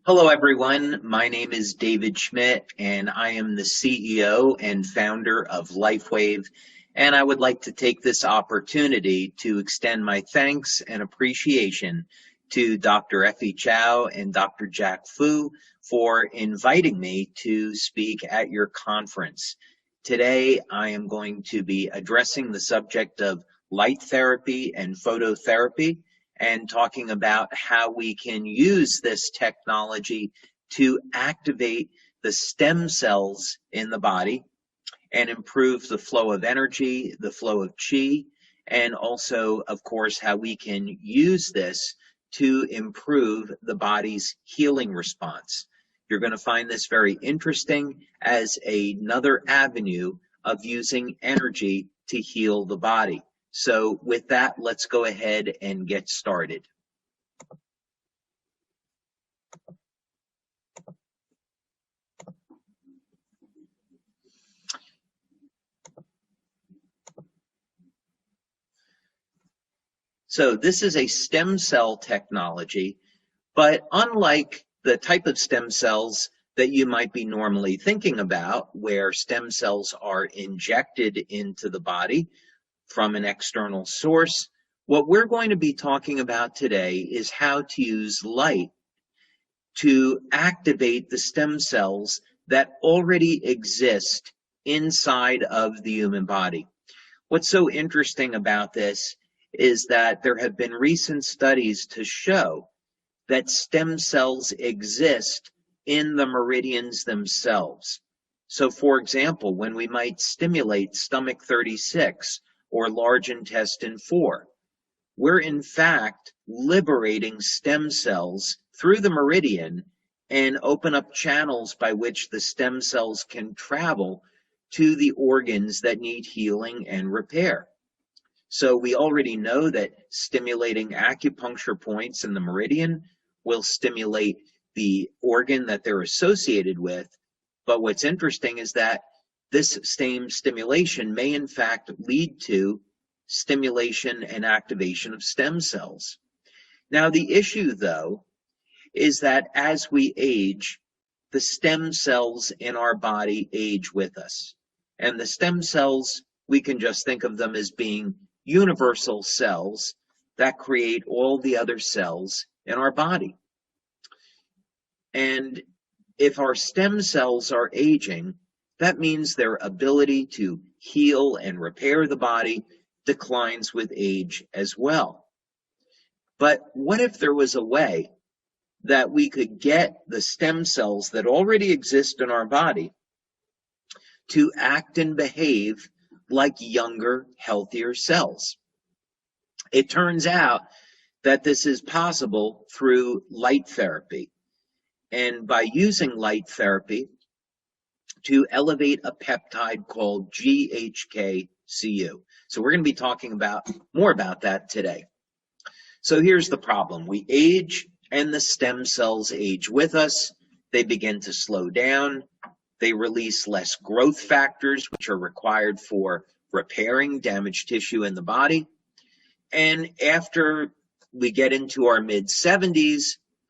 Hello, everyone. My name is David Schmidt, and I am the CEO and founder of LifeWave. And I would like to take this opportunity to extend my thanks and appreciation to Dr. Effie Chow and Dr. Jack Fu for inviting me to speak at your conference. Today, I am going to be addressing the subject of light therapy and phototherapy, and talking about how we can use this technology to activate the stem cells in the body and improve the flow of energy, the flow of chi, and also, of course, how we can use this to improve the body's healing response. You're going to find this very interesting as another avenue of using energy to heal the body. So with that, let's go ahead and get started. So this is a stem cell technology, but unlike the type of stem cells that you might be normally thinking about, where stem cells are injected into the body from an external source, what we're going to be talking about today is how to use light to activate the stem cells that already exist inside of the human body. What's so interesting about this is that there have been recent studies to show that stem cells exist in the meridians themselves. So for example, when we might stimulate stomach 36 or large intestine 4, we're in fact liberating stem cells through the meridian and open up channels by which the stem cells can travel to the organs that need healing and repair. So we already know that stimulating acupuncture points in the meridian will stimulate the organ that they're associated with. But what's interesting is that this same stimulation may in fact lead to stimulation and activation of stem cells. Now the issue though is that as we age, the stem cells in our body age with us. And the stem cells, we can just think of them as being universal cells that create all the other cells in our body. And if our stem cells are aging, that means their ability to heal and repair the body declines with age as well. But what if there was a way that we could get the stem cells that already exist in our body to act and behave like younger, healthier cells? It turns out that this is possible through light therapy. And by using light therapy to elevate a peptide called GHK-Cu. So we're going to be talking more about that today. So here's the problem. We age and the stem cells age with us. They begin to slow down. They release less growth factors, which are required for repairing damaged tissue in the body. And after we get into our mid-70s,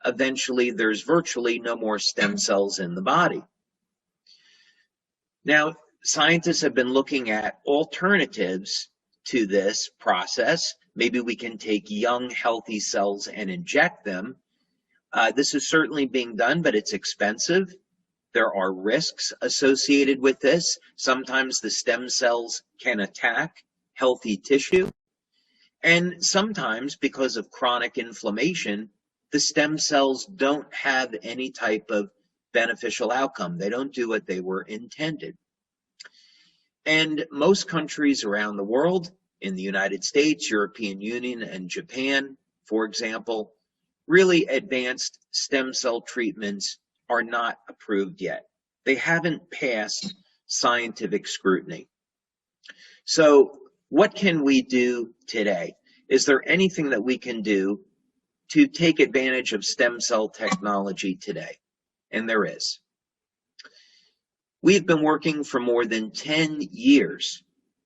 eventually there's virtually no more stem cells in the body. Now, scientists have been looking at alternatives to this process. Maybe we can take young, healthy cells and inject them. This is certainly being done, but it's expensive. There are risks associated with this. Sometimes the stem cells can attack healthy tissue. And sometimes, because of chronic inflammation, the stem cells don't have any type of beneficial outcome. They don't do what they were intended. And most countries around the world, in the United States, European Union, and Japan, for example, really advanced stem cell treatments are not approved yet. They haven't passed scientific scrutiny. So what can we do today? Is there anything that we can do to take advantage of stem cell technology today? And there is. We've been working for more than 10 years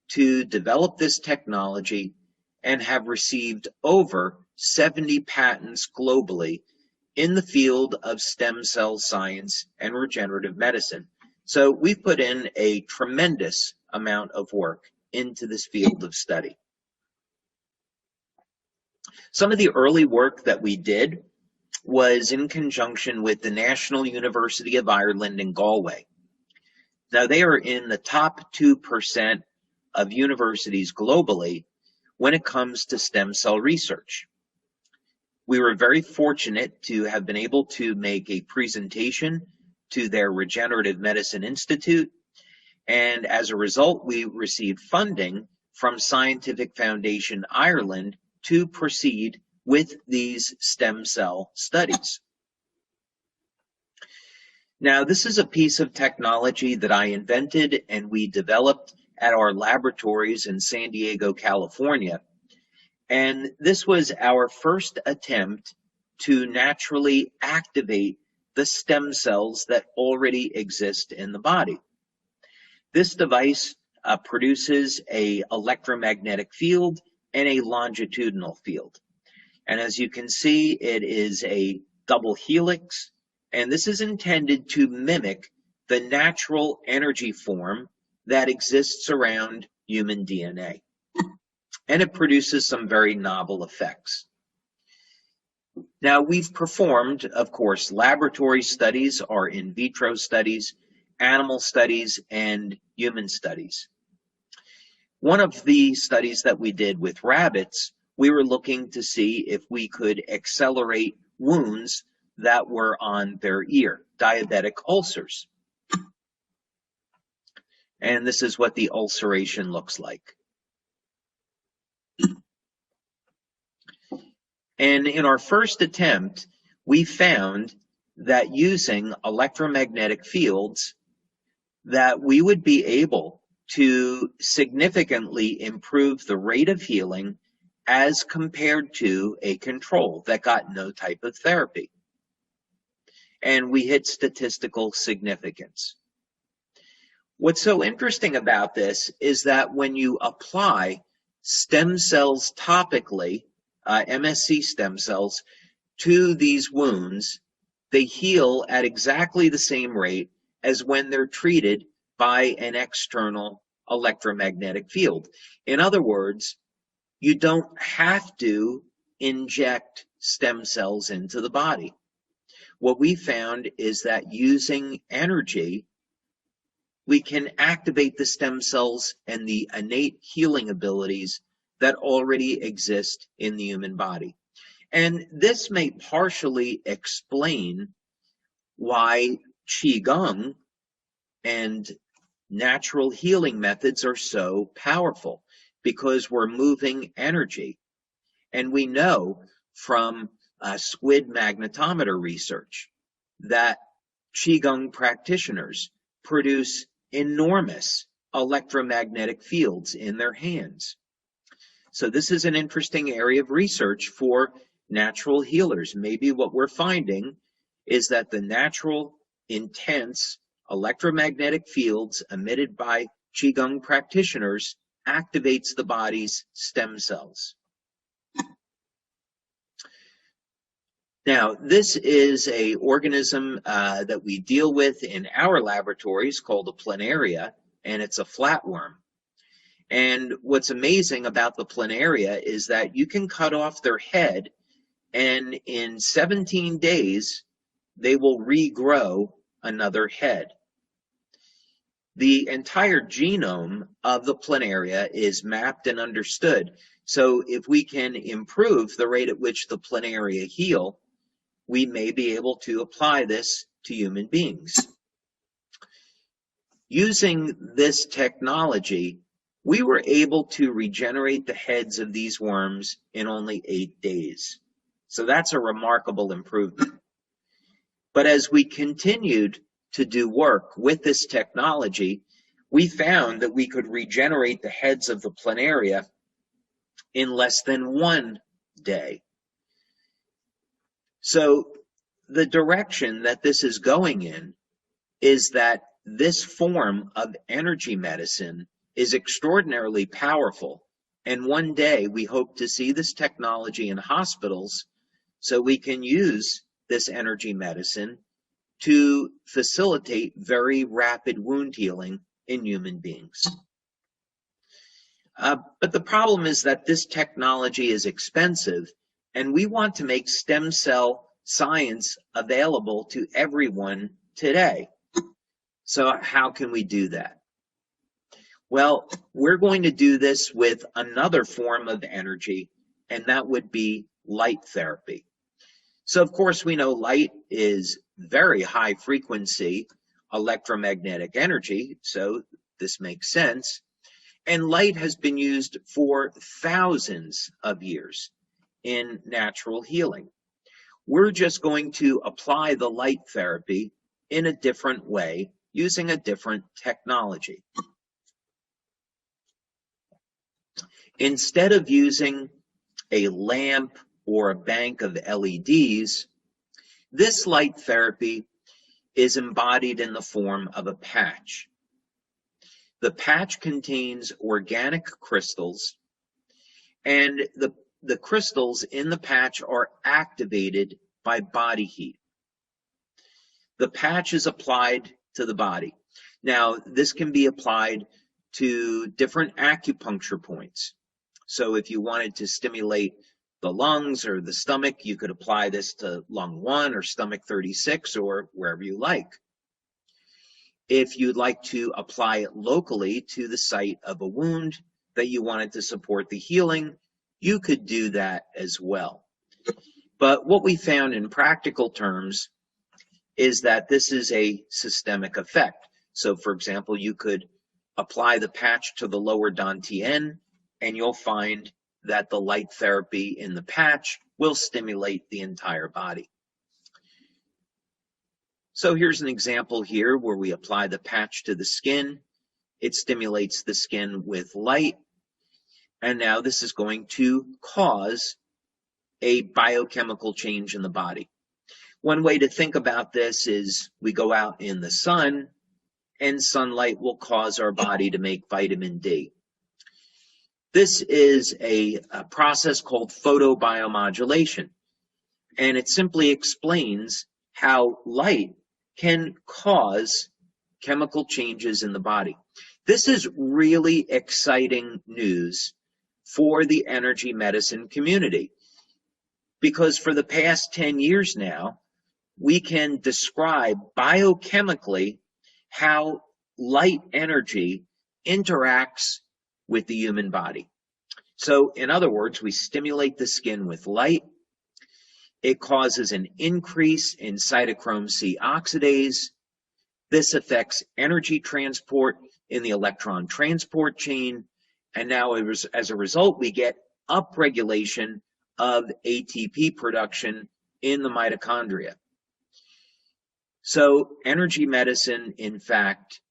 to develop this technology and have received over 70 patents globally in the field of stem cell science and regenerative medicine. So we've put in a tremendous amount of work into this field of study. Some of the early work that we did was in conjunction with the National University of Ireland in Galway. Now, they are in the top 2% of universities globally when it comes to stem cell research. We were very fortunate to have been able to make a presentation to their Regenerative Medicine Institute, and as a result, we received funding from Scientific Foundation Ireland to proceed with these stem cell studies. Now, this is a piece of technology that I invented and we developed at our laboratories in San Diego, California. And this was our first attempt to naturally activate the stem cells that already exist in the body. This device produces an electromagnetic field and a longitudinal field. And as you can see, it is a double helix, and this is intended to mimic the natural energy form that exists around human DNA. And it produces some very novel effects. Now, we've performed, of course, laboratory studies or in vitro studies, animal studies, and human studies. One of the studies that we did with rabbits, we were looking to see if we could accelerate wounds that were on their ear, diabetic ulcers. And this is what the ulceration looks like. And in our first attempt, we found that using electromagnetic fields, that we would be able to significantly improve the rate of healing as compared to a control that got no type of therapy. And we hit statistical significance. What's so interesting about this is that when you apply stem cells topically, MSC stem cells, to these wounds, they heal at exactly the same rate as when they're treated by an external electromagnetic field. In other words, you don't have to inject stem cells into the body. What we found is that using energy, we can activate the stem cells and the innate healing abilities that already exist in the human body. And this may partially explain why Qigong and natural healing methods are so powerful, because we're moving energy. And we know from squid magnetometer research that Qigong practitioners produce enormous electromagnetic fields in their hands. So this is an interesting area of research for natural healers. Maybe what we're finding is that the natural, intense electromagnetic fields emitted by Qigong practitioners activates the body's stem cells. Now, this is an organism that we deal with in our laboratories called a planaria, and it's a flatworm. And what's amazing about the planaria is that you can cut off their head, and in 17 days, they will regrow another head. The entire genome of the planaria is mapped and understood. So if we can improve the rate at which the planaria heal, we may be able to apply this to human beings. Using this technology, we were able to regenerate the heads of these worms in only 8 days. So that's a remarkable improvement. But as we continued to do work with this technology, we found that we could regenerate the heads of the planaria in less than 1 day. So the direction that this is going in is that this form of energy medicine is extraordinarily powerful. And one day we hope to see this technology in hospitals so we can use this energy medicine to facilitate very rapid wound healing in human beings. But the problem is that this technology is expensive, and we want to make stem cell science available to everyone today. So how can we do that? Well, we're going to do this with another form of energy, and that would be light therapy. So of course we know light is very high frequency electromagnetic energy, so this makes sense. And light has been used for thousands of years in natural healing. We're just going to apply the light therapy in a different way using a different technology. Instead of using a lamp or a bank of LEDs, this light therapy is embodied in the form of a patch. The patch contains organic crystals, and the crystals in the patch are activated by body heat. The patch is applied to the body. Now, this can be applied to different acupuncture points. So if you wanted to stimulate the lungs or the stomach, you could apply this to lung 1 or stomach 36 or wherever you like. If you'd like to apply it locally to the site of a wound that you wanted to support the healing, you could do that as well. But what we found in practical terms is that this is a systemic effect. So for example, you could apply the patch to the lower dantian, and you'll find that the light therapy in the patch will stimulate the entire body. So here's an example here where we apply the patch to the skin. It stimulates the skin with light. And now this is going to cause a biochemical change in the body. One way to think about this is we go out in the sun, and sunlight will cause our body to make vitamin D. This is a process called photobiomodulation, and it simply explains how light can cause chemical changes in the body. This is really exciting news for the energy medicine community, because for the past 10 years now, we can describe biochemically how light energy interacts with the human body. So in other words, we stimulate the skin with light. It causes an increase in cytochrome C oxidase. This affects energy transport in the electron transport chain. And now as a result, we get upregulation of ATP production in the mitochondria. So energy medicine, in fact,